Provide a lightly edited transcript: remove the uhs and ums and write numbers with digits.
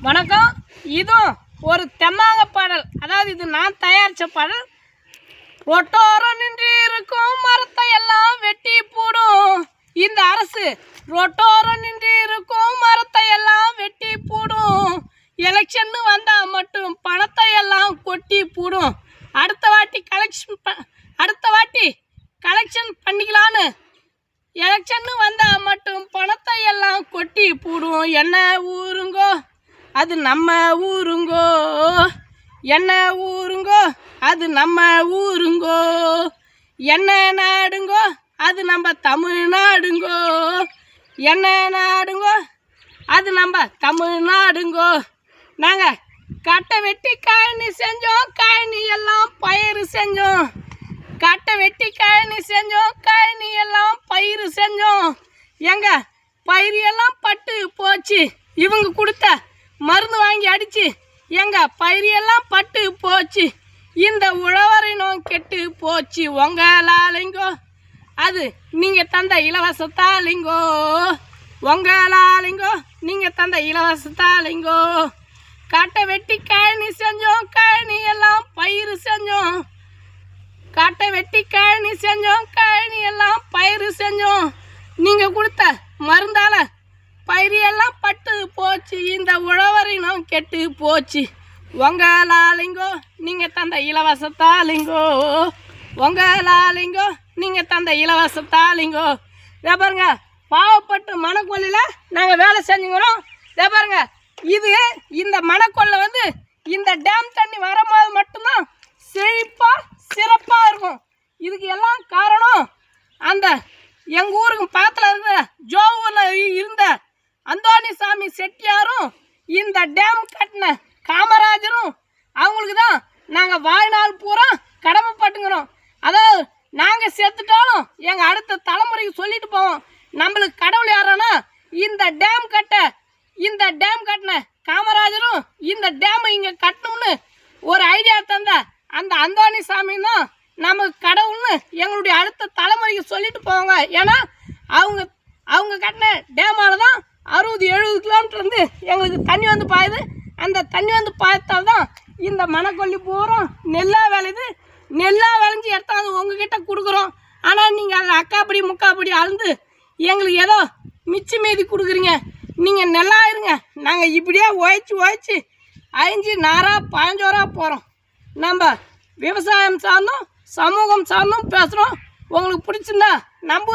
வணக்கம். இதுவும் ஒரு தெம்மாங்க பாடல். அதாவது இது நான் தயாரித்த பாடல். ரொட்டோரம் நின்று இருக்கும் மரத்தை எல்லாம் வெட்டி போடும் இந்த அரசு. ரொட்டோரம் நின்று இருக்கும் மரத்தை எல்லாம் வெட்டி போடும். எலெக்ஷன் வந்தால் மட்டும் பணத்தை எல்லாம் கொட்டி போடும். அடுத்த வாட்டி கலெக்ஷன் பண்ணிக்கலான்னு எலெக்ஷன் வந்தால் மட்டும் பணத்தை எல்லாம் கொட்டி போடும். என்ன ஊருங்கோ அது நம்ம ஊருங்கோ, என்ன ஊருங்கோ அது நம்ம ஊருங்கோ, என்ன நாடுங்கோ அது நம்ம தமிழ்நாடுங்கோ, என்ன நாடுங்கோ அது நம்ம தமிழ்நாடுங்கோ. நாங்கள் கட்டை வெட்டி கழனி செஞ்சோம், கழனி எல்லாம் பயிர் செஞ்சோம். கட்டை வெட்டி கழனி செஞ்சோம், கழனி எல்லாம் பயிர் செஞ்சோம். எங்க பயிர் எல்லாம் பட்டு போச்சு. இவங்க கொடுத்த மருந்து வாங்கி அடிச்சு எங்க பயிர் எல்லாம் பட்டு போச்சு. இந்த உழவரினம் கெட்டு போச்சு. உங்களாலிங்கோ அது நீங்கள் தந்த இலவசத்தாலிங்கோ, உங்களாலிங்கோ நீங்கள் தந்த இலவசத்தாலிங்கோ. காட்டை வெட்டி கழனி செஞ்சோம், கழனி எல்லாம் பயிர் செஞ்சோம். காட்டை வெட்டி கழனி செஞ்சோம், கழனி எல்லாம் பயிர் செஞ்சோம். நீங்கள் கொடுத்த மருந்தால பயிர் எல்லாம் பட்டு போச்சு. இந்த உழவரினம் கெட்டு போச்சு. உங்களாலிங்கோ நீங்கள் தந்த இலவசத்தாலிங்கோ, உங்களாலிங்கோ நீங்கள் தந்த இலவசத்தாலிங்கோ. இதே பாருங்க, பாவப்பட்டு மணக்கொல்லியில் நாங்கள் வேலை செஞ்சுக்கிறோம். இதே பாருங்க, இது இந்த மணக்கொல்லை இந்த டேம் தண்ணி வரும்போது மட்டும்தான் செழிப்பாக சிறப்பாக இருக்கும். இதுக்கு எல்லாம் காரணம் அந்த எங்கள் ஊருக்கு பக்கத்தில் இருக்கிற ஜோவூரில் இருந்த அந்தோணிசாமி செட்டியாரும் இந்த டேம் கட்டின காமராஜரும் அவங்களுக்கு தான் நாங்கள் வாழ்நாள் பூரா கடமைப்பட்டுங்கிறோம். அதாவது நாங்கள் செத்துட்டாலும் எங்கள் அடுத்த தலைமுறைக்கு சொல்லிட்டு போவோம், நம்மளுக்கு கடவுள் யாரானா இந்த டேம் கட்டின காமராஜரும் இந்த டேமை இங்கே கட்டணும்னு ஒரு ஐடியா தந்த அந்த அந்தோணிசாமி தான் நமக்கு கடவுள்னு எங்களுடைய அடுத்த தலைமுறைக்கு சொல்லிட்டு போவாங்க. ஏன்னா அவங்க கட்டின டேமால் தான் 60-70 கிலோமீட்டர்லேருந்து எங்களுக்கு தண்ணி பாயுது. அந்த தண்ணி பாய்த்தால் தான் இந்த மணக்கொல்லி பூரா நெல்லாக விளையுது. நெல்லாக விளைஞ்சி எடுத்தாந்து உங்ககிட்ட கொடுக்குறோம். ஆனால் நீங்கள் அதை அக்காப்படி முக்காப்படி அளந்து எங்களுக்கு ஏதோ மிச்சம் மீதி கொடுக்குறீங்க. நீங்கள் நெல்லாயிருங்க, நாங்கள் இப்படியே உழைச்சி அழிஞ்சு நாராக பாஞ்சோராக போகிறோம். நம்ம விவசாயம் சார்ந்தும் சமூகம் சார்ந்தும் பேசுகிறோம். உங்களுக்கு பிடிச்சிருந்தா நம்பூர்